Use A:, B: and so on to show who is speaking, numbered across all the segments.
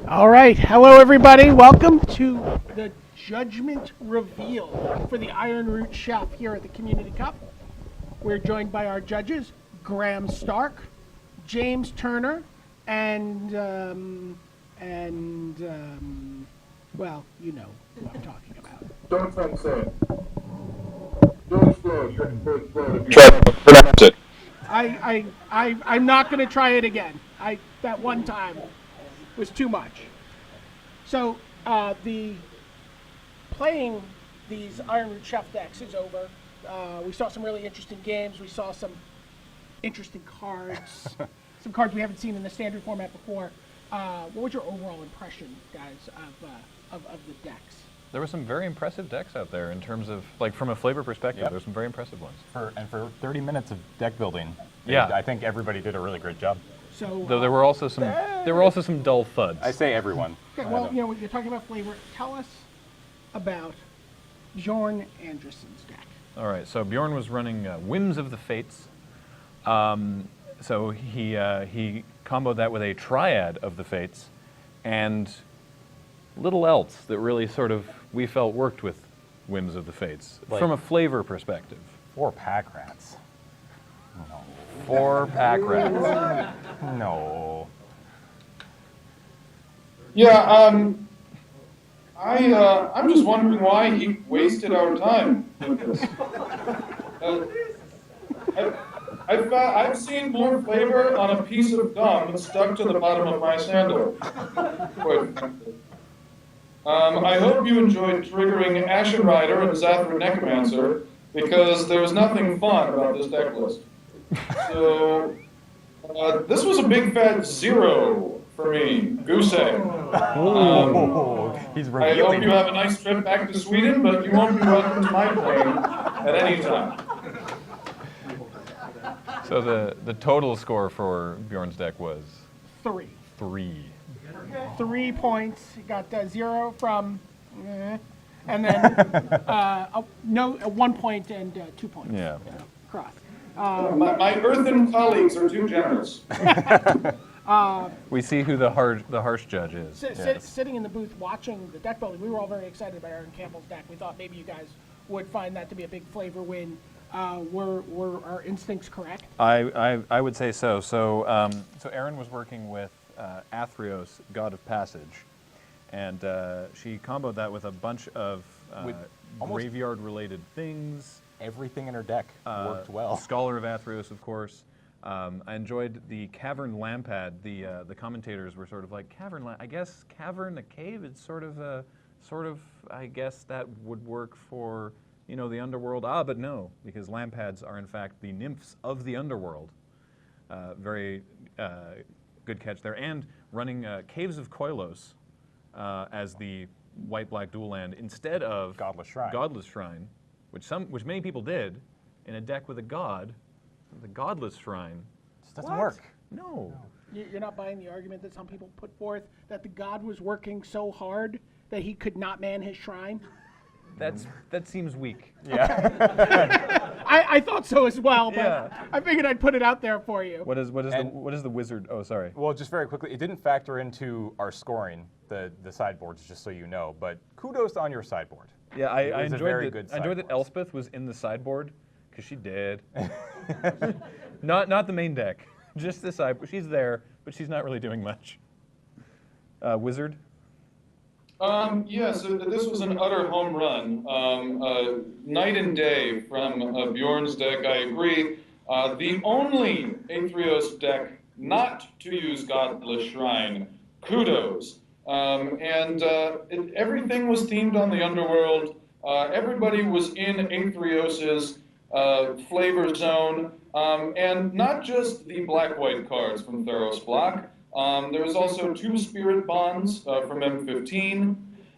A: All right, hello everybody. Welcome to the judgment reveal for the Ironroot Chef here at the Community Cup. We're joined by our judges, Graham Stark, James Turner, and well, you know who I'm talking about.
B: Don't say. Don't try to pronounce it.
A: I'm not going to try it again. That one time was too much. So the playing these Ironroot Chef decks is over. We saw some really interesting games. We saw some interesting cards, some cards we haven't seen in the standard format before. What was your overall impression, guys, of the decks?
C: There were some very impressive decks out there in terms of, like, from a flavor perspective. Yep. There were some very impressive ones.
D: For 30 minutes of deck building,
C: yeah,
D: I think everybody did a really great job.
A: So
C: though there were also some dull thuds.
D: I say everyone.
A: Okay, well, you know, you're talking about flavor. Tell us about Björn Andreasson's deck.
C: All right, so Björn was running Whims of the Fates. So he comboed that with a Triad of the Fates, and little else that really sort of we felt worked with Whims of the Fates from a flavor perspective.
D: 4 pack rats. No.
C: 4 pack rats.
D: No.
B: Yeah, I'm just wondering why he wasted our time with this. I've seen more flavor on a piece of gum stuck to the bottom of my sandal. Quite frankly. I hope you enjoyed triggering Ashen Rider and Zathra Necromancer, because there was nothing fun about this deck list. So, this was a big fat 0 for me. Goose egg.
D: He's
B: I hope you have a nice trip back to Sweden, but you won't be welcome to my plane at any time.
C: So the total score for Bjorn's deck was
A: 3.
C: 3.
A: 3 points. You got 0 from, and then 1 point and 2 points.
C: Yeah.
A: Cross.
B: My earthen colleagues are too generous.
C: We see who the harsh judge is.
A: Sitting in the booth watching the deck building, we were all very excited about Erin Campbell's deck. We thought maybe you guys would find that to be a big flavor win. Were our instincts correct?
C: I would say so. So Erin was working with Athreos, God of Passage, and she comboed that with a bunch of graveyard-related things.
D: Everything in her deck worked well.
C: Scholar of Athreos, of course. I enjoyed the Cavern Lampad. The commentators were sort of like, I guess Cavern, a cave, it's sort of, I guess that would work for, you know, the underworld. But no, because Lampads are in fact the nymphs of the underworld. Very good catch there. And running Caves of Koilos as the white-black dual land instead of
D: Godless Shrine.
C: Godless Shrine, which many people did in a deck with a god. The Godless Shrine.
D: It doesn't work.
C: No.
A: You're not buying the argument that some people put forth that the god was working so hard that he could not man his shrine?
C: That seems weak.
D: Yeah.
A: I thought so as well, but
C: Yeah.
A: I figured I'd put it out there for you.
C: What is the wizard? Oh, sorry.
D: Well, just very quickly, it didn't factor into our scoring, the sideboards, just so you know, but kudos on your sideboard.
C: Yeah, I enjoyed that
D: sideboard.
C: Elspeth was in the sideboard, because she did. not the main deck, just the side. She's there, but she's not really doing much. Wizard?
B: Yes, this was an utter home run. Night and day from Bjorn's deck, I agree. The only Athreos deck not to use Godless Shrine, kudos. Everything was themed on the underworld. Everybody was in Athreos's flavor zone, and not just the black-white cards from Theros Block. There was also 2 Spirit Bonds from M15,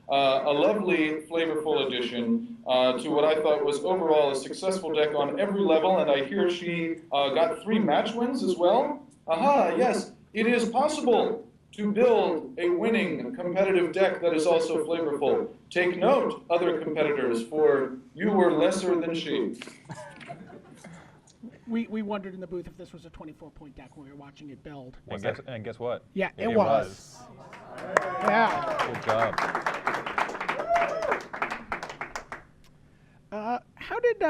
B: a lovely, flavorful addition to what I thought was overall a successful deck on every level, and I hear she got 3 match wins as well. Aha, yes, it is possible to build a winning competitive deck that is also flavorful. Take note, other competitors, for you were lesser than she.
A: We wondered in the booth if this was a 24-point deck when we were watching it build.
C: And guess what?
A: Yeah, it was. Yeah.
C: Good job.
A: How did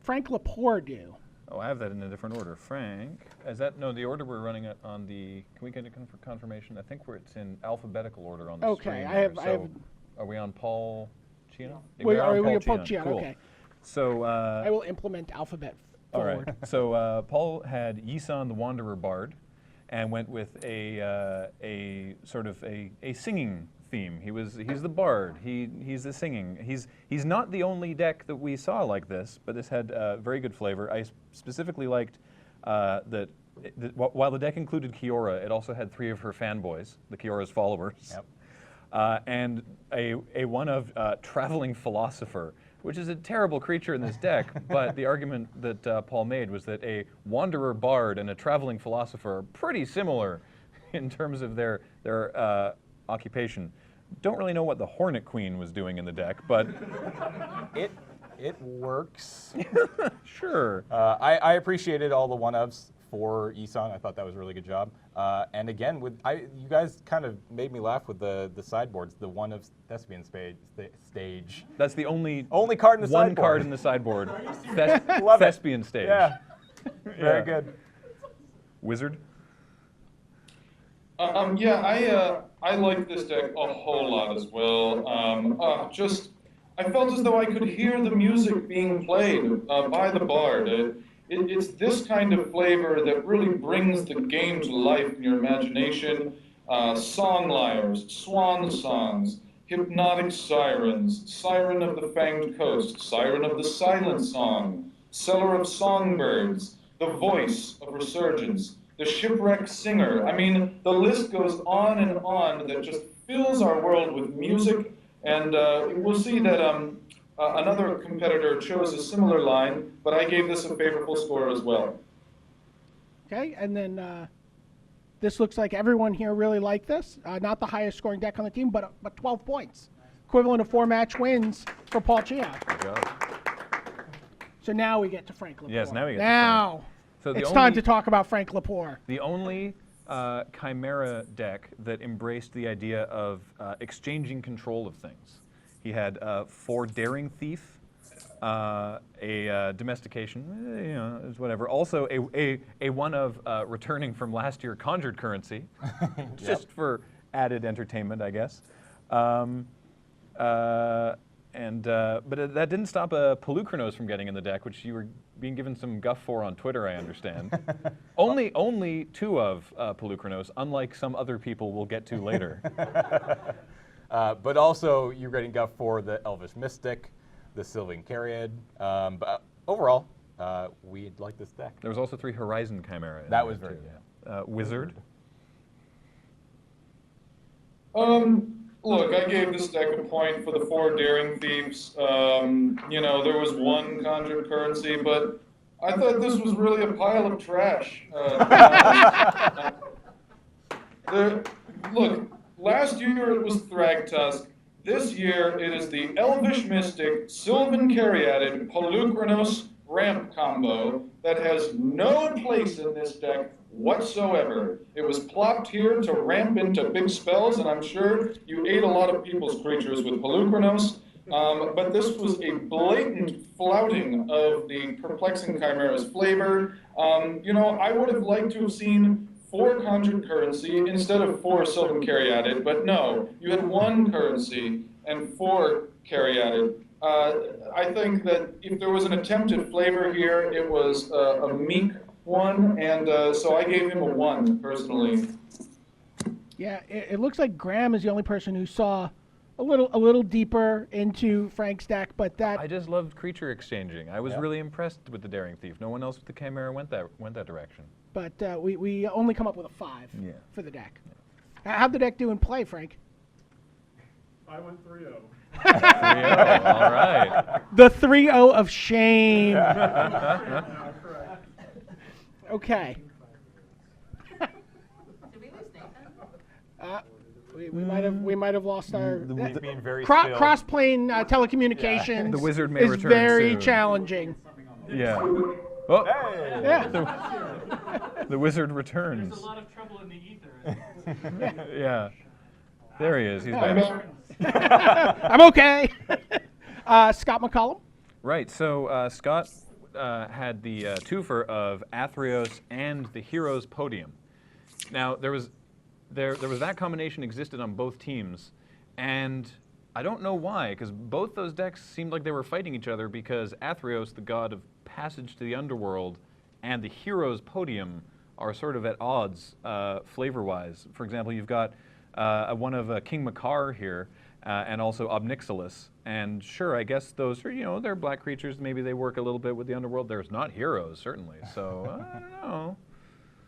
A: Frank Lepore do?
C: Oh, I have that in a different order. Frank, is that, no, the order we're running it on the, can we get a confirmation? I think it's in alphabetical order on the screen.
A: Okay, I have.
C: Are we on Paul Cheon?
A: We are Paul Cheon,
C: cool.
A: okay.
C: So,
A: I will implement alphabet forward.
C: all right. So Paul had Yisan the Wanderer Bard, and went with a sort of a singing theme. He's the bard. He's the singing. He's not the only deck that we saw like this, but this had very good flavor. I specifically liked that while the deck included Kiora, it also had 3 of her fanboys, the Kiora's followers, and a one of traveling philosopher, which is a terrible creature in this deck. But the argument that Paul made was that a wanderer bard and a traveling philosopher are pretty similar in terms of their occupation. Don't really know what the Hornet Queen was doing in the deck, but
D: it works.
C: Sure.
D: I appreciated all the one-ups for Isan. I thought that was a really good job. And again, you guys kind of made me laugh with the sideboards. The one of Thespian stage.
C: That's the only
D: card in the
C: one
D: sideboard.
C: card in the sideboard.
D: Love it.
C: Thespian stage.
D: Yeah. Very
C: Yeah.
D: good.
C: Wizard.
B: I like this deck a whole lot as well. I felt as though I could hear the music being played by the bard. It's this kind of flavor that really brings the game to life in your imagination. Song lyres, swan songs, hypnotic sirens, siren of the fanged coast, siren of the silent song, seller of songbirds, the voice of resurgence, the shipwreck singer. I mean, the list goes on and on that just fills our world with music. And we'll see that another competitor chose a similar line, but I gave this a favorable score as well.
A: Okay, and then this looks like everyone here really liked this. Not the highest scoring deck on the team, but 12 points. Equivalent of 4 match wins for Paul Cheon.
C: Good job.
A: So now we get to Frank Lepore.
C: Yes, now we get to
A: Now,
C: So
A: it's time to talk about Frank Lepore.
C: The only Chimera deck that embraced the idea of exchanging control of things. He had 4 Daring Thief, a Domestication, is whatever. Also a one of returning from last year Conjured Currency, just for added entertainment, I guess. But that didn't stop Pagliocco from getting in the deck, which you were being given some guff for on Twitter, I understand. only 2 of Pagliocco, unlike some other people we'll get to later.
D: But also, you're getting guff for the Elvish Mystic, the Sylvan Caryad. But overall, we like this deck.
C: There was also 3 Horizon Chimera.
D: That was very
C: good. Wizard.
B: Look, I gave this deck a point for the 4 Daring Thieves. There was 1 Conjured Currency, but I thought this was really a pile of trash. Look, last year it was Thragtusk. This year it is the Elvish Mystic, Sylvan Caryatid, Pagliocco ramp combo that has no place in this deck whatsoever. It was plopped here to ramp into big spells, and I'm sure you ate a lot of people's creatures with Pagliocco. But this was a blatant flouting of the Perplexing Chimera's flavor. I would have liked to have seen 4 Conjured Currency instead of 4 Sylvan Caryatid, but no, you had 1 currency and 4 Caryatid. I think that if there was an attempt at flavor here, it was a meek one, and so I gave him a 1 personally.
A: Yeah, it looks like Graham is the only person who saw a little deeper into Frank's deck, but that
C: I just loved creature exchanging. I was really impressed with the Daring Thief. No one else with the Chimera went that direction.
A: But we only come up with a 5 for the deck. How'd the deck do in play, Frank?
E: I went 3-0.
C: 3-0, all right.
A: The 3-0 of shame. Okay.
F: Did we lose Nathan?
A: We might have lost our
D: He's being very
A: cross-plane telecommunications.
C: The wizard may
A: is
C: return
A: very
C: soon.
A: challenging.
C: Yeah. Oh,
D: Hey!
A: Yeah.
C: the wizard returns.
E: There's a lot of trouble in the ether.
C: Yeah. There he is. He's
B: I'm
C: back.
B: back.
A: I'm okay. Scott MacCallum.
C: Right. So Scott had the twofer of Athreos and the Heroes Podium. Now there was that combination existed on both teams, and I don't know why, because both those decks seemed like they were fighting each other, because Athreos, the god of passage to the underworld, and the Heroes Podium are sort of at odds flavor-wise. For example, you've got one of King Makar here, and also Obnixilis. And sure, I guess those are, they're black creatures. Maybe they work a little bit with the underworld. There's not heroes, certainly. So, I don't know.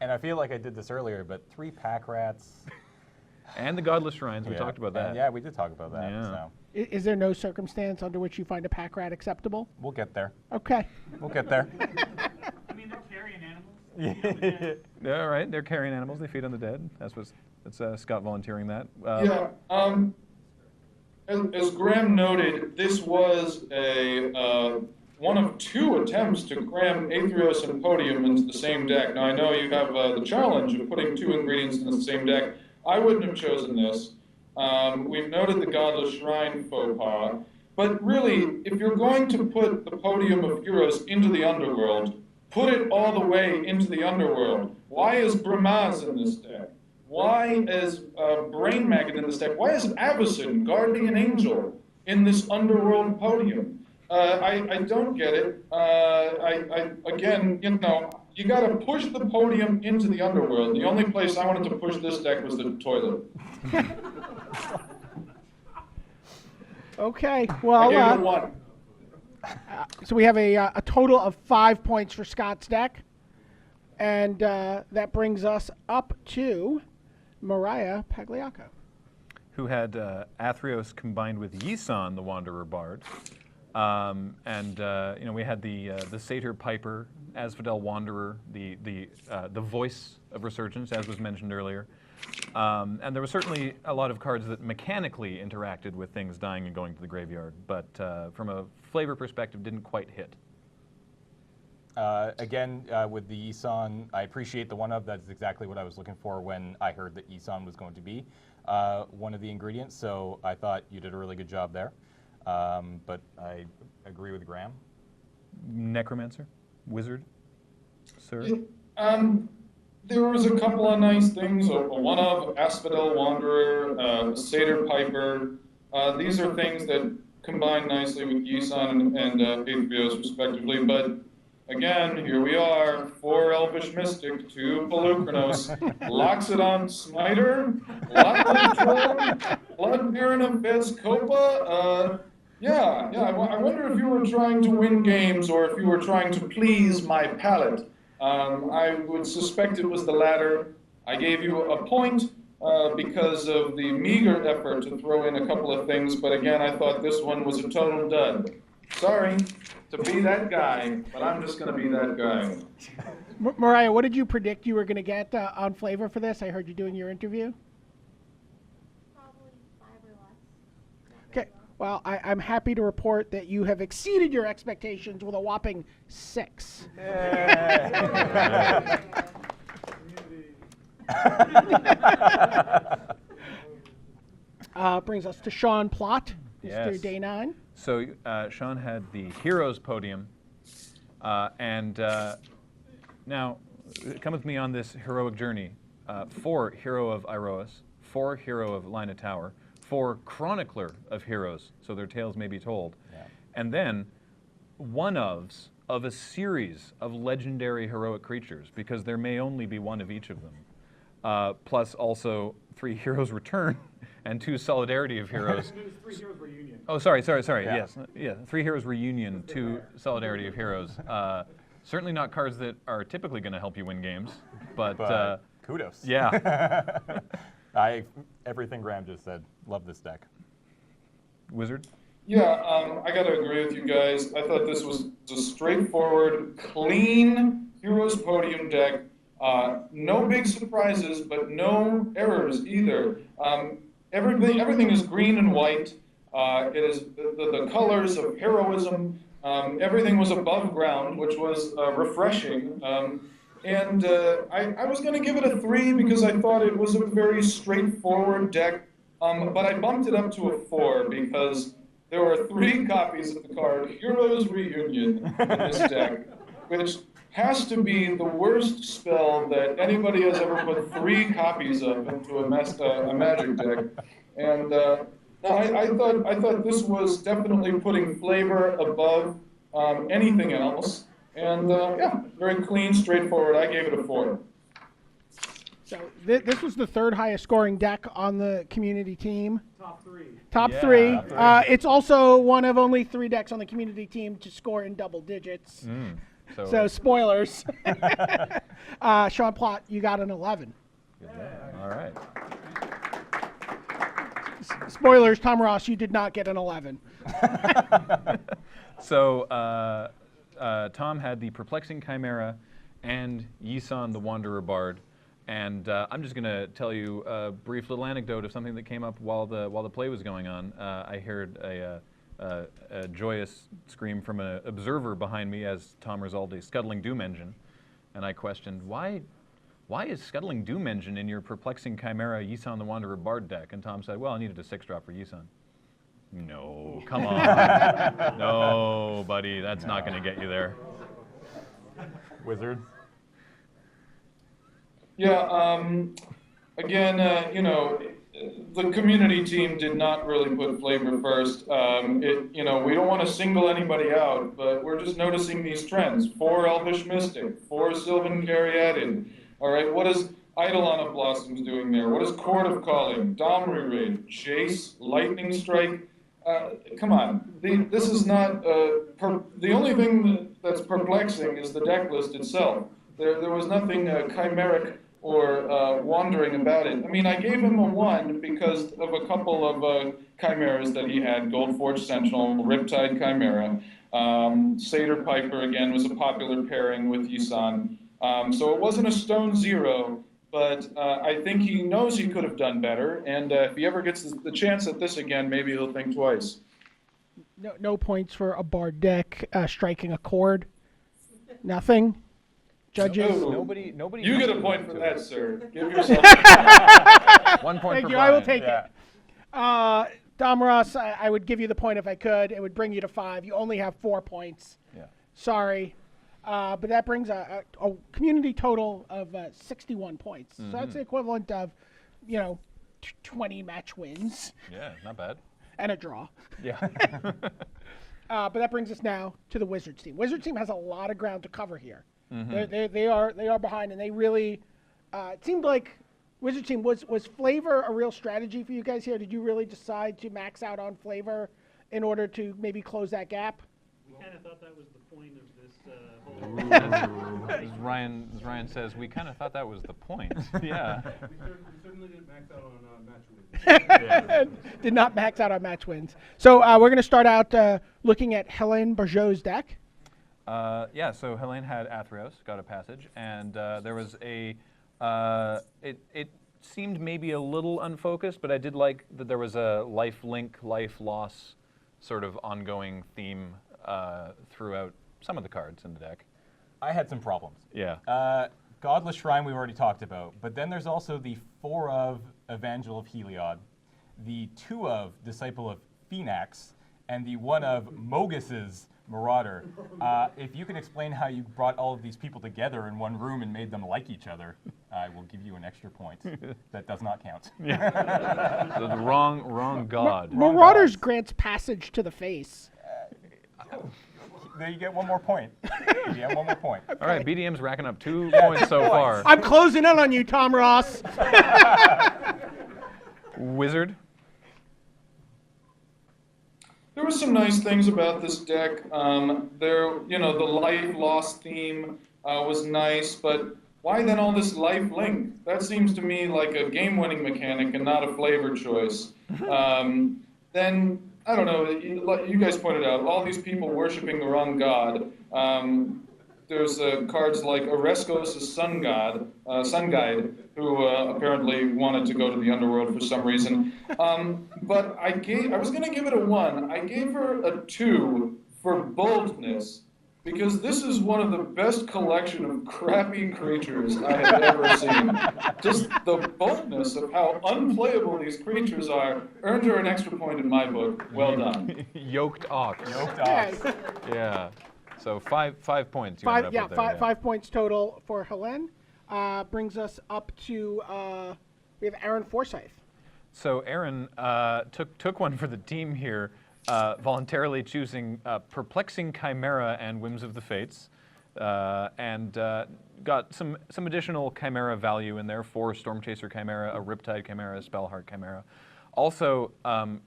D: And I feel like I did this earlier, but 3 pack rats.
C: And the Godless Shrines, we
D: Yeah.
C: talked about that.
D: And yeah, we did talk about that.
C: Yeah.
D: So
A: Is there no circumstance under which you find a pack rat acceptable?
D: we'll get there.
A: Okay.
D: We'll get there.
E: I mean, they're carrion animals.
C: Yeah, all right. They're carrion animals. They feed on the dead. That's Scott volunteering that.
B: Yeah. As Graham noted, this was a one of 2 attempts to cram Athreos and Podium into the same deck. Now I know you have the challenge of putting 2 ingredients in the same deck. I wouldn't have chosen this. We've noted the Godless Shrine faux pas, but really, if you're going to put the Podium of Heroes into the underworld, put it all the way into the underworld. Why is Bramaz in this deck? Why is Brain Maggot in this deck? Why is Avacyn, Guardian Angel, in this underworld Podium? I don't get it. Again, you got to push the Podium into the underworld. The only place I wanted to push this deck was the toilet.
A: Okay.
B: I
A: Well,
B: gave it 1.
A: so we have a total of 5 points for Scott's deck. And that brings us up to Mariah Pagliocco.
C: Who had Athreos combined with Yisan, the Wanderer Bard. We had the Satyr Piper, Asphodel Wanderer, the voice of Resurgence, as was mentioned earlier. And there was certainly a lot of cards that mechanically interacted with things dying and going to the graveyard, but from a flavor perspective, didn't quite hit.
D: Again, with the Yisan, I appreciate the one-of. That's exactly what I was looking for when I heard that Yisan was going to be one of the ingredients, so I thought you did a really good job there. But I agree with Graham.
C: Necromancer? Wizard? Sir?
B: There was a couple of nice things. One of Asphodel Wanderer, Satyr Piper. These are things that combine nicely with Yisan and Athreos, respectively. But again, here we are, 4 Elvish Mystic, 2 Pelucranos, Loxodon Smiter, Lockwood Blood Baron of Vezcopa. I wonder if you were trying to win games or if you were trying to please my palate. I would suspect it was the latter. I gave you a point because of the meager effort to throw in a couple of things, but again, I thought this one was a total dud. Sorry to be that guy, but I'm just going to be that guy.
A: Mariah, what did you predict you were going to get on flavor for this? I heard you doing your interview.
F: Probably 5 or less.
A: Okay. Well, I'm happy to report that you have exceeded your expectations with a whopping 6. Brings us to Sean Plott, Mr.
C: Yes.
A: Day 9.
C: So Sean had the Heroes Podium, and now come with me on this heroic journey. 4 Hero of Iroas, 4 Hero of Line of Tower, 4 Chronicler of Heroes, so their tales may be told, and then one-ofs of a series of legendary heroic creatures, because there may only be 1 of each of them, plus also 3 Heroes Return and 2 Solidarity of Heroes.
E: It was 3 Heroes Reunion.
C: Oh, sorry.
D: Yeah.
C: Yes, 3 Heroes Reunion, 2 Solidarity of Heroes. Certainly not cards that are typically going to help you win games, but
D: kudos.
C: yeah.
D: Everything Graham just said. Love this deck.
C: Wizard?
B: Yeah, I gotta agree with you guys. I thought this was a straightforward, clean Heroes Podium deck. No big surprises, but no errors either. Everything is green and white. It is the colors of heroism. Everything was above ground, which was refreshing. I was going to give it a 3 because I thought it was a very straightforward deck, but I bumped it up to a 4 because there were 3 copies of the card Heroes Reunion in this deck, which has to be the worst spell that anybody has ever put 3 copies of into a Magic deck. And no, I thought this was definitely putting flavor above anything else. And yeah, very clean, straightforward. I gave it a 4.
A: So this was the 3rd highest scoring deck on the community team.
E: Top 3.
A: Top
C: Yeah,
A: three.
C: top 3.
A: It's also one of only 3 decks on the community team to score in double digits. So spoilers. Sean Plott, you got an 11.
C: All right.
A: Spoilers, Tom Ross, you did not get an 11.
C: So Tom had the Perplexing Chimera and Yisan the Wanderer Bard. And I'm just going to tell you a brief little anecdote of something that came up while the play was going on. I heard a joyous scream from an observer behind me as Tom resolved a Scuttling Doom Engine. And I questioned, why is Scuttling Doom Engine in your Perplexing Chimera Yisan the Wanderer Bard deck? And Tom said, well, I needed a 6-drop for Yisan. No, come on. No, buddy, that's not going to get you there.
D: Wizard.
B: Yeah, again, you know, the community team did not really put flavor first. You know, we don't want to single anybody out, but we're just noticing these trends. 4 Elvish Mystic, 4 Sylvan Caryatid. All right, what is Eidolon of Blossoms doing there? What is Court of Calling, Domri Raid, Chase, Lightning Strike? Come on, this is not, the only thing that's perplexing is the deck list itself. There was nothing chimeric or wandering about it. I mean, I gave him a 1 because of a couple of chimeras that he had, Goldforge Sentinel, Riptide Chimera. Satyr Piper, again, was a popular pairing with Yisan. So it wasn't a stone 0, but I think he knows he could have done better, and if he ever gets the chance at this again, maybe he'll think twice.
A: No points for a Bard deck striking a chord. Nothing. Judges.
B: Oh,
C: Nobody.
B: You get a point for that, sir. Give yourself
C: 1 point
A: Thank
C: for
A: you.
C: Brian.
A: I will take it. Dom Ross, I would give you the point if I could. It would bring you to 5. You only have 4 points.
C: Yeah.
A: Sorry. But that brings a community total of 61 points. So that's the equivalent of, 20 match wins
C: Yeah, not bad.
A: and a draw.
C: Yeah.
A: But that brings us now to the Wizards team. Wizards team has a lot of ground to cover here. They are behind, and they really. It seemed like Wizards team was flavor a real strategy for you guys here? Did you really decide to max out on flavor in order to maybe close that gap?
E: We kind of thought that was the point of this whole.
C: As Ryan says, we kind of thought that was the point. Yeah.
G: We certainly didn't max out on match wins.
A: Did not max out on match wins. So we're going to start out looking at Hélène Barjot's deck.
C: Yeah, so Hélène had Athreos, got a passage, and there was a, it seemed maybe a little unfocused, but I did like that there was a life link, life loss sort of ongoing theme throughout some of the cards in the deck.
D: I had some problems.
C: Yeah.
D: Godless Shrine we've already talked about, but then there's also the 4 of Evangel of Heliod, the 2 of Disciple of Phoenix, and the 1 of Mogus's Marauder. If you can explain how you brought all of these people together in one room and made them like each other, I will give you an extra point. That does not count.
C: The wrong god.
A: Marauders grants passage to the face.
D: There you get 1 more point. You get 1 more point.
C: All right, BDM's racking up 2 points so far.
A: I'm closing in on you, Tom Ross.
C: Wizard.
B: There were some nice things about this deck. The life loss theme was nice, but why then all this life link? That seems to me like a game-winning mechanic and not a flavor choice. Then, I don't know, you guys pointed out, all these people worshiping the wrong god. There's cards like Oreskos' Sun Guide, who apparently wanted to go to the underworld for some reason. But I was going to give it a 1. I gave her a 2 for boldness, because this is one of the best collection of crappy creatures I have ever seen. Just the boldness of how unplayable these creatures are earned her an extra point in my book. Well done.
C: Yoked ox.
D: Yoked
A: Okay.
D: ox.
C: Yeah. So 5 points. You ended up with there,
A: 5 points total for Helen. Brings us up to we have Erin Forsythe.
C: So Erin took one for the team here, voluntarily choosing Perplexing Chimera and Whims of the Fates, and got some additional Chimera value in there. 4 Stormchaser Chimera, a Riptide Chimera, a Spellheart Chimera. Also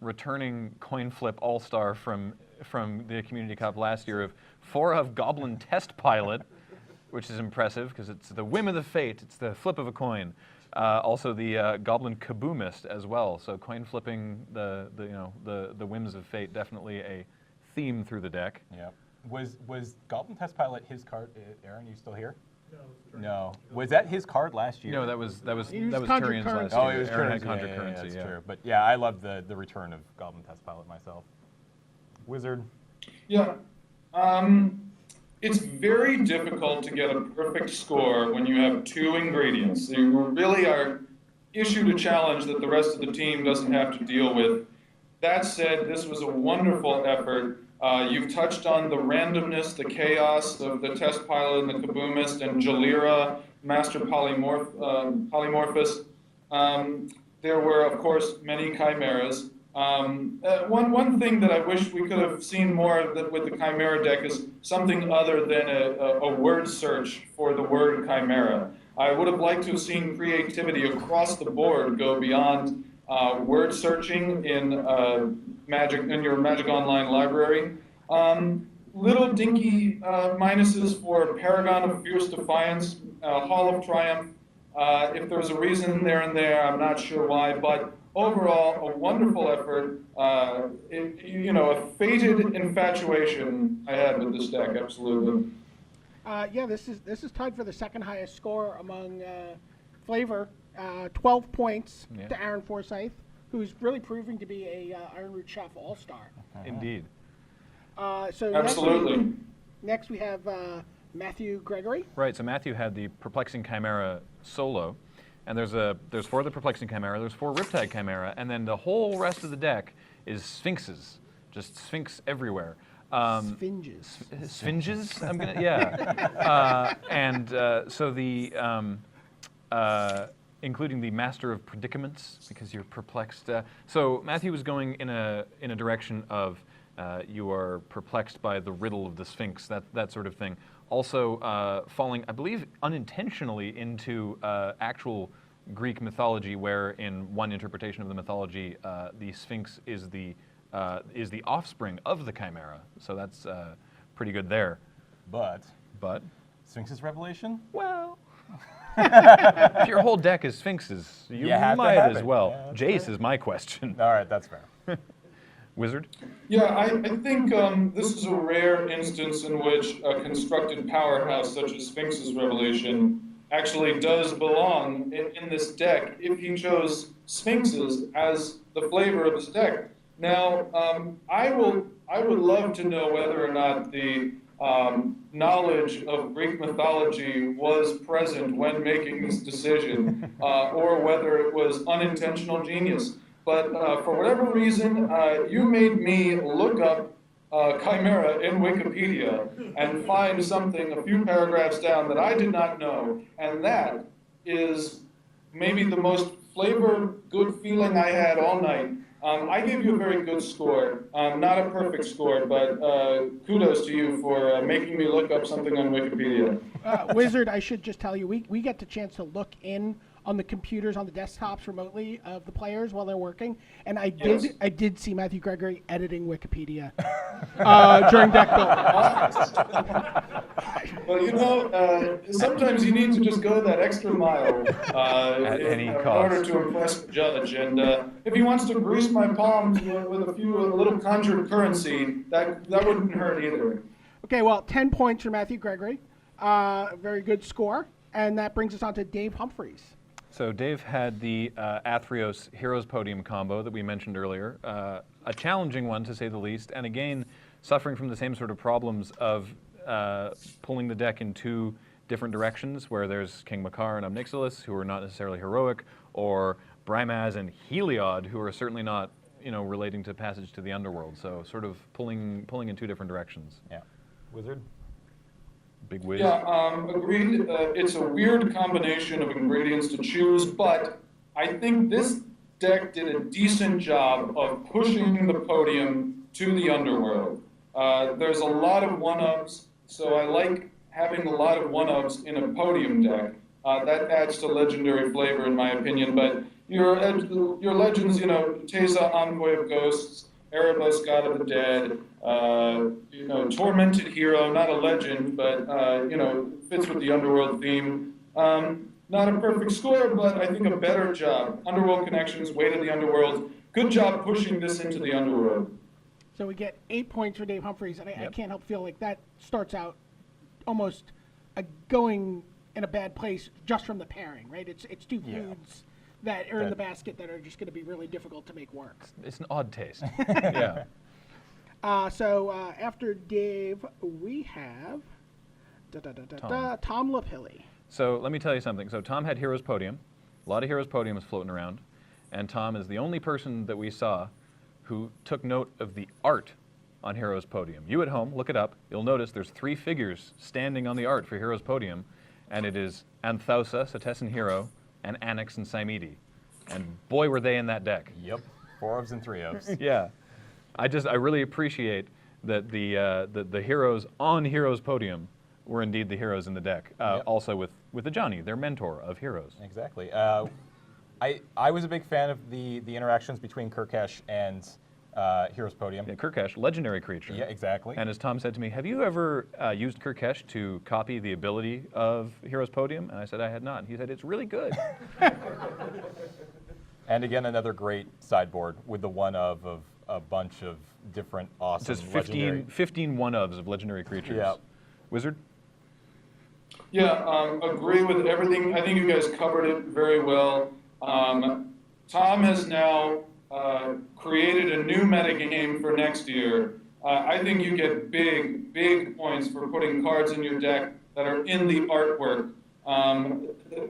C: returning Coin Flip All-Star from the Community Cup last year of 4 of Goblin Test Pilot, which is impressive because it's the Whim of the Fate, it's the flip of a coin. Also the Goblin Kaboomist as well. So coin flipping the Whims of Fate, definitely a theme through the deck.
D: Yep. Was Goblin Test Pilot his card? Aaron, you still here? No. Was that his card last year?
C: No, that was
A: Conjured
C: Turian's
A: Currency.
C: last
D: Oh,
C: year.
D: it was
C: Aaron
D: Currency.
C: had Conjured
D: Yeah,
C: Currency.
D: that's
C: Yeah.
D: true. But yeah, I love the return of Goblin Test Pilot myself. Wizard.
B: Yeah. It's very difficult to get a perfect score when you have 2 ingredients. You really are issued a challenge that the rest of the team doesn't have to deal with. That said, this was a wonderful effort. You've touched on the randomness, the chaos of the Test Pilot and the Kaboomist and Jalira, Master Polymorphous. There were, of course, many chimeras. One thing that I wish we could have seen more of with the Chimera deck is something other than a word search for the word Chimera. I would have liked to have seen creativity across the board go beyond word searching in your Magic Online library. Little dinky minuses for Paragon of Fierce Defiance, Hall of Triumph. If there's a reason there and there, I'm not sure why, but overall, a wonderful effort. A fated infatuation I had with this deck, absolutely.
A: Yeah, this is tied for the second highest score among Flavor. 12 points to Erin Forsythe, who's really proving to be a Ironroot Chef All-Star.
C: Indeed.
A: So
B: Absolutely.
A: Next we have Matthew Gregory.
C: Right. So Matthew had the Perplexing Chimera solo, and there's 4 of the Perplexing Chimera, there's 4 Riptide Chimera, and then the whole rest of the deck is Sphinxes, just Sphinx everywhere.
A: Sphinges.
C: Sphinges? I'm gonna, so the including the Master of Predicaments, because you're perplexed. So Matthew was going in a direction of you are perplexed by the riddle of the Sphinx, that sort of thing. Also falling, I believe, unintentionally into actual Greek mythology, where in one interpretation of the mythology, the Sphinx is the offspring of the Chimera. So that's pretty good there.
D: But Sphinx's revelation?
C: Well, if your whole deck is Sphinxes, you
D: have to
C: might
D: have
C: as
D: it.
C: well.
D: Yeah, that's
C: Jace
D: fair.
C: is my question.
D: All right, that's fair.
C: Wizard?
B: Yeah, I think this is a rare instance in which a constructed powerhouse such as Sphinx's Revelation actually does belong in this deck if he chose Sphinxes as the flavor of his deck. Now, I would love to know whether or not the knowledge of Greek mythology was present when making this decision, or whether it was unintentional genius. But for whatever reason, you made me look up Chimera in Wikipedia and find something a few paragraphs down that I did not know, and that is maybe the most flavor good feeling I had all night. I gave you a very good score, not a perfect score, but kudos to you for making me look up something on Wikipedia.
A: Wizard, I should just tell you, we get the chance to look in on the computers, on the desktops remotely of the players while they're working, and I did see Matthew Gregory editing Wikipedia during deck building.
B: Well, you know, sometimes you need to just go that extra mile
C: At any
B: in
C: cost.
B: order to impress the judge. And if he wants to grease my palms with a little conjured currency, that wouldn't hurt either.
A: Okay, well, 10 points for Matthew Gregory. Very good score. And that brings us on to Dave Humpherys.
C: So Dave had the Athreos Heroes Podium combo that we mentioned earlier, a challenging one to say the least, and again, suffering from the same sort of problems of pulling the deck in two different directions, where there's King Makar and Omnixilus, who are not necessarily heroic, or Brimaz and Heliod, who are certainly not, relating to passage to the underworld. So sort of pulling in two different directions.
D: Yeah. Wizard?
C: Big whiz.
B: Yeah, agreed. It's a weird combination of ingredients to choose, but I think this deck did a decent job of pushing the podium to the underworld. There's a lot of one-ups, so I like having a lot of one-ups in a podium deck. That adds to legendary flavor, in my opinion, but your legends, Teza, Envoy of Ghosts, Erebos, God of the Dead, Tormented Hero, not a legend, but, fits with the Underworld theme. Not a perfect score, but I think a better job. Underworld Connections, Way to the Underworld. Good job pushing this into the Underworld.
A: So we get 8 points for Dave Humpherys, and I
C: Yep.
A: can't help feel like that starts out almost going in a bad place just from the pairing, right? It's two foods that are in the basket that are just going to be really difficult to make work.
C: It's an odd taste. Yeah.
A: So after Dave, we have Tom Lepore.
C: So let me tell you something. So Tom had Heroes Podium. A lot of Heroes Podiums floating around. And Tom is the only person that we saw who took note of the art on Heroes Podium. You at home, look it up. You'll notice there's 3 figures standing on the art for Heroes Podium. And it is Anthausa, Setessan Hero, and Anix and Cymede. And boy, were they in that deck.
D: Yep. 4 ofs and 3 ofs.
C: Yeah. I really appreciate that the heroes on Heroes Podium were indeed the heroes in the deck. Also with the Johnny, their mentor of heroes.
D: Exactly. I was a big fan of the interactions between Kirkesh and Heroes Podium.
C: Yeah, Kirkesh, legendary creature.
D: Yeah, exactly.
C: And as Tom said to me, have you ever used Kirkesh to copy the ability of Heroes Podium? And I said I had not. And he said, it's really good.
D: And again, another great sideboard with the one of a bunch of different awesome
C: Just
D: legendary.
C: 15 one-ofs of legendary creatures.
D: Yeah.
C: Wizard?
B: Yeah, agree with everything. I think you guys covered it very well. Tom has now created a new metagame for next year. I think you get big points for putting cards in your deck that are in the artwork.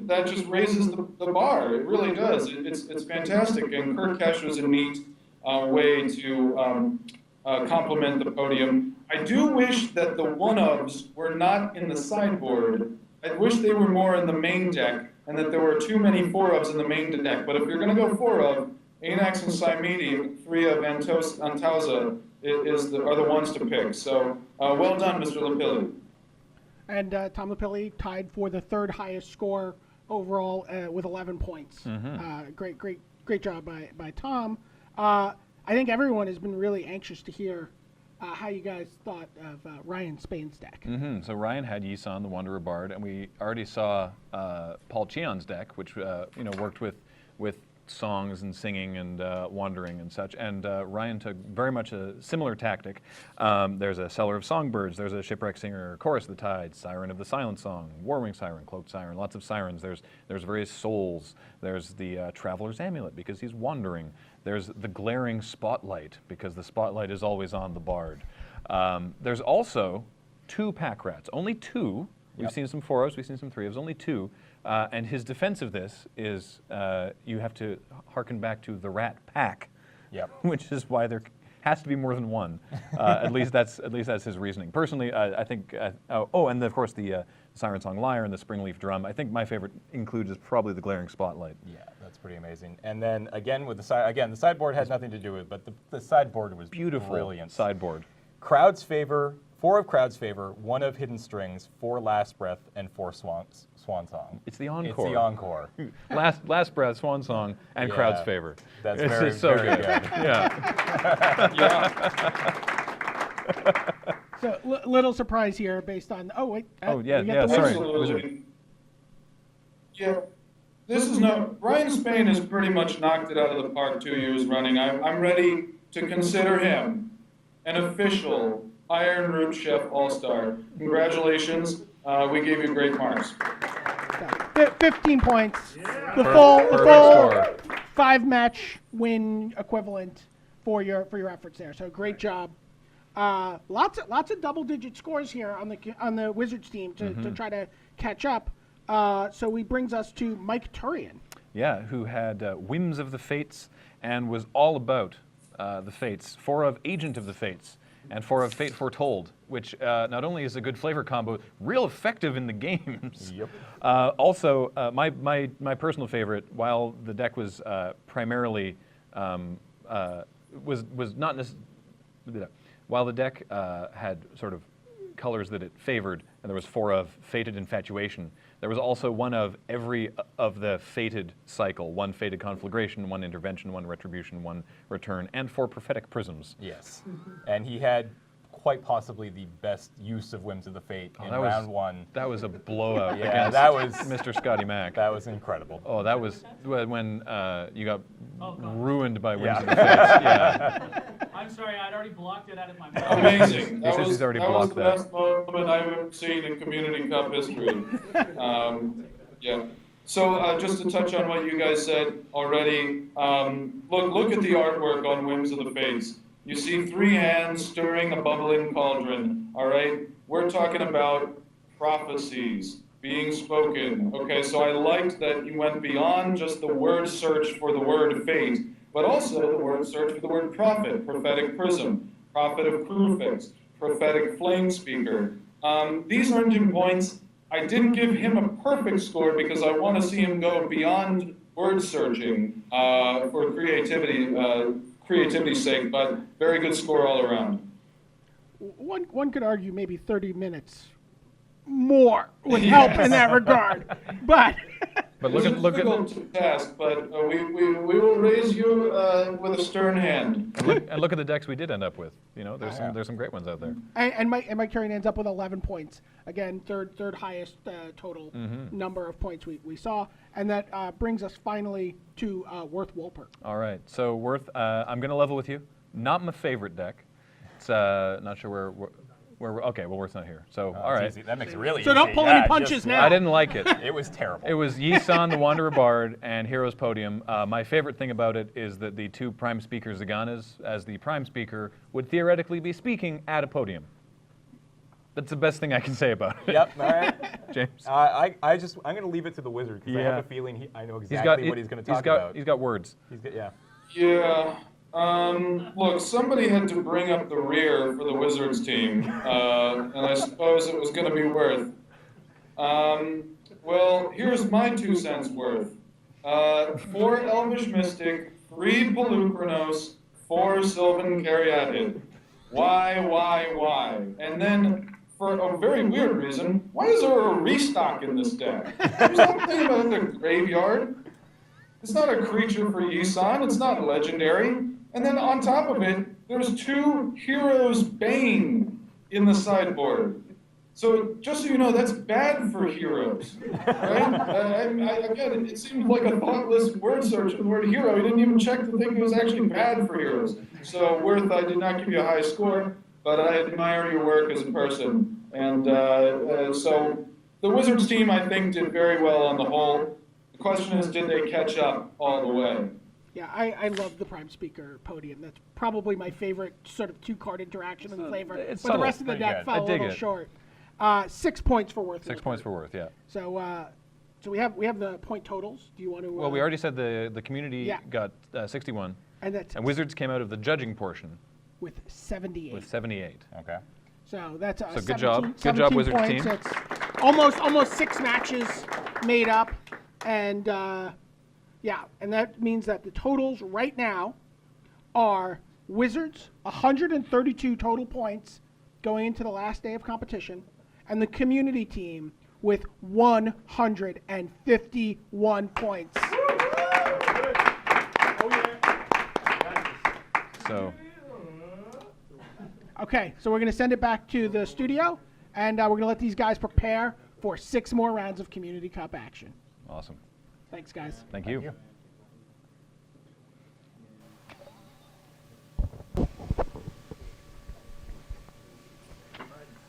B: That just raises the bar. It really does. It's fantastic. And Kirkesh was a neat way to complement the podium. I do wish that the one-ofs were not in the sideboard. I wish they were more in the main deck, and that there were too many 4-ofs in the main deck. But if you're going to go 4-of, Anax and Cymede, 3 of Antausa are the ones to pick. So well done, Mr. Lepore.
A: And Tom Lepore tied for the 3rd highest score overall with 11 points. Great job by Tom. I think everyone has been really anxious to hear how you guys thought of Ryan Spain's deck.
C: So Ryan had Yisan, the Wanderer Bard, and we already saw Paul Cheon's deck, which worked with songs and singing and wandering and such. And Ryan took very much a similar tactic. There's a Seller of Songbirds, there's a Shipwreck Singer, Chorus of the Tide, Siren of the Silent Song, Warwing Siren, Cloaked Siren, lots of sirens. There's various souls. There's the Traveler's Amulet because he's wandering. There's the Glaring Spotlight because the spotlight is always on the bard. There's also 2 pack rats, only 2. We've seen some 4-ofs, we've seen some 3-ofs, only 2. And his defense of this is you have to hearken back to the rat pack, which is why there has to be more than one. At least that's his reasoning. Personally, I think. And of course the Siren Song Lyre and the Springleaf Drum. I think my favorite include is probably the Glaring Spotlight.
D: Yeah, that's pretty amazing. And then again with the sideboard had nothing to do with it, but the sideboard was
C: Beautiful
D: brilliant.
C: sideboard.
D: Crowd's favor. 4 of Crowd's favor, 1 of Hidden Strings, 4 Last Breath, and 4 Swan Song.
C: It's the encore.
D: It's the encore.
C: Last Breath, Swan Song, and
D: Yeah,
C: Crowd's Favor.
D: That's
C: It's
D: very,
C: just so
D: very
C: good.
D: good.
B: Yeah,
A: So little surprise here based on. Oh wait.
C: Oh, yeah,
A: we got
C: yeah,
A: the
C: sorry.
A: wizard.
B: absolutely. Yeah, this is no. Ryan Spain has pretty much knocked it out of the park 2 years running. I'm ready to consider him an official Ironroot Chef All-Star. Congratulations. We gave you great marks.
A: 15 points. The
C: Perfect
A: full
C: score.
A: 5-match win equivalent for your efforts there. So great job. lots of double-digit scores here on the Wizards team to try to catch up. So he brings us to Mike Turian.
C: Yeah, who had Whims of the Fates and was all about the Fates. 4 of Agent of the Fates and 4 of Fate Foretold, which not only is a good flavor combo, real effective in the games.
D: Yep.
C: Also, my personal favorite, while the deck was primarily was not necessarily, while the deck had sort of colors that it favored, and there was 4 of Fated Infatuation, there was also 1 of every of the Fated cycle, 1 Fated Conflagration, 1 Intervention, 1 Retribution, 1 Return, and 4 Prophetic Prisms.
D: Yes. And he had quite possibly the best use of Whims of the Fate in round 1.
C: That was a blowout
D: Yeah,
C: against
D: that was
C: Mr. Scotty Mac.
D: That was incredible.
C: Oh, that was when you got ruined by Whims
D: Yeah.
C: of the Fates. Yeah.
E: I'm sorry, I'd already blocked it out of my mind.
B: Amazing.
C: He
B: That
C: says
B: was,
C: he's already
B: that was
C: blocked
B: the
C: that.
B: best moment I've seen in Community Cup history. Yeah. So just to touch on what you guys said already, look at the artwork on Whims of the Fates. You see 3 hands stirring a bubbling cauldron, all right? We're talking about prophecies being spoken. Okay, so I liked that you went beyond just the word search for the word fate, but also the word search for the word prophet, prophetic prism, prophet of Crufix, prophetic flame speaker. These earned him points. I didn't give him a perfect score because I want to see him go beyond word searching for creativity's sake, but very good score all around.
A: One could argue maybe 30 minutes more would help in that regard, but
C: But
B: It's
C: look
B: a
C: at
B: difficult task, but we will raise you with a stern hand.
C: look at the decks we did end up with. You know, there's some great ones out there.
A: and Mike Turian ends up with 11 points. Again, third highest total number of points we saw, and that brings us finally to Worth Wolpert.
C: All right, so Worth, I'm going to level with you. Not my favorite deck. It's not sure where okay, well, Worth's not here. So, all right.
D: Easy. That makes it really
A: So
D: easy.
A: don't pull any punches now.
C: I didn't like it.
D: It was terrible.
C: It was Yisan, the Wanderer Bard, and Heroes Podium. My favorite thing about it is that the 2 prime speakers, Zaganas, as the prime speaker, would theoretically be speaking at a podium. That's the best thing I can say about it.
D: Yep. All right.
C: James.
D: I'm going to leave it to the wizard because I have a feeling I know exactly what he's going to talk about.
C: He's got words.
D: Yeah.
B: Yeah. Look, somebody had to bring up the rear for the Wizards team, and I suppose it was going to be Worth. Well, here's my 2 cents worth. 4 Elvish Mystic, 3 Pelucranos, 4 Sylvan Caryatid. Why? And then, for a very weird reason, why is there a restock in this deck? There's something about the graveyard. It's not a creature for Yisan, it's not legendary. And then on top of it, there's 2 Heroes Bane in the sideboard. So just so you know, that's bad for heroes, right? Again, it seems like a thoughtless word search of the word hero. He didn't even check to think it was actually bad for heroes. So Worth, I did not give you a high score, but I admire your work as a person. And so the Wizards team, I think, did very well on the whole. The question is, did they catch up all the way?
A: Yeah, I love the prime speaker podium. That's probably my favorite sort of 2-card interaction and flavor. But
C: it's
A: the
C: subtle.
A: rest of the
D: Pretty
A: deck
D: good.
A: fell
C: I
A: a
C: dig
A: little
C: it.
A: short. 6 points for Worth.
C: 6 points for Worth, yeah.
A: So we have the point totals. Do you want to?
C: Well, we already said the community
A: Yeah.
C: got 61,
A: And that's
C: and Wizards came out of the judging portion
A: with 78.
C: with 78.
D: Okay.
A: So that's
C: So good job.
A: 17
C: Good job,
A: 17
C: Wizards
A: points.
C: team.
A: It's almost 6 matches made up, and yeah, and that means that the totals right now are Wizards 132 total points going into the last day of competition, and the community team with 151 points.
C: So
A: Okay, so we're going to send it back to the studio, and we're going to let these guys prepare for 6 more rounds of Community Cup action.
C: awesome.
A: Thanks, guys.
C: Thank you.
D: you.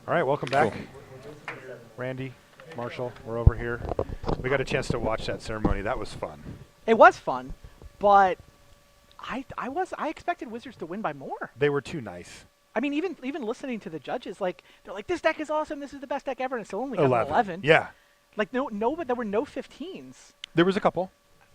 H: All right, welcome back. Randy, Marshall, we're over here. We got a chance to watch that ceremony. That was fun.
I: It was fun, but I expected Wizards to win by more.
H: They were too nice.
I: I mean, even listening to the judges, like they're like, this deck is awesome. This is the best deck ever, and it still only has an 11.
H: Yeah.
I: Like but there were no 15s.
H: There was a couple.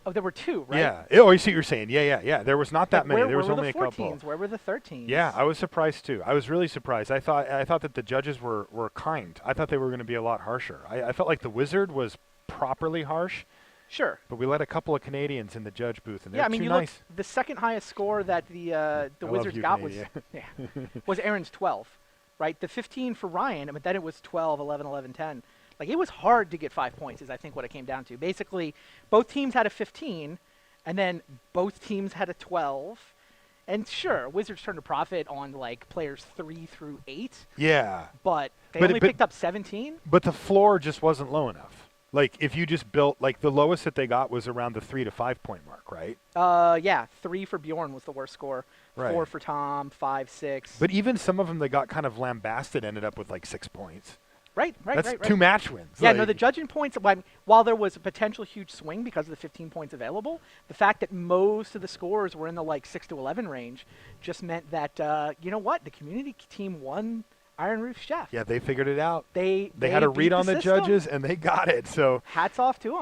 I: Oh, there were 2, right?
H: Yeah. Oh, I see what you're saying. Yeah. There was not that
I: Like,
H: many.
I: Where,
H: There was
I: where
H: only a
I: were the
H: couple.
I: 14s? Where were the 13s?
H: Yeah, I was surprised too. I was really surprised. I thought that the judges were kind. I thought they were going to be a lot harsher. I felt like the Wizard was properly harsh,
I: Sure.
H: but we let a couple of Canadians in the judge booth, and they're
I: Yeah, I mean,
H: too
I: you
H: nice.
I: look, the second highest score that the
H: love
I: Wizards
H: you,
I: got was
H: Canadian.
I: was Erin's 12, right? The 15 for Ryan, but then it was 12, 11, 11, 10. Like, it was hard to get 5 points, is I think what it came down to. Basically, both teams had a 15, and then both teams had a 12. And sure, Wizards turned a profit on like players 3 through 8,
H: Yeah,
I: but they
H: But-
I: only
H: but-
I: picked up 17.
H: but the floor just wasn't low enough. Like if you just built, like the lowest that they got was around the 3 to 5 point mark, right?
I: Yeah, 3 for Bjorn was the worst score.
H: Right.
I: 4 for Tom, 5, 6.
H: But even some of them that got kind of lambasted ended up with like 6 points.
I: Right.
H: That's 2 match wins.
I: Yeah, no,
H: Like,
I: the judging points, while there was a potential huge swing because of the 15 points available, the fact that most of the scores were in the like 6 to 11 range just meant that, you know what, the community team won Ironroot Chef.
H: Yeah, they figured it out.
I: They
H: They had a
I: beat
H: read on the
I: system.
H: judges, and they got it. So
I: Hats off to them.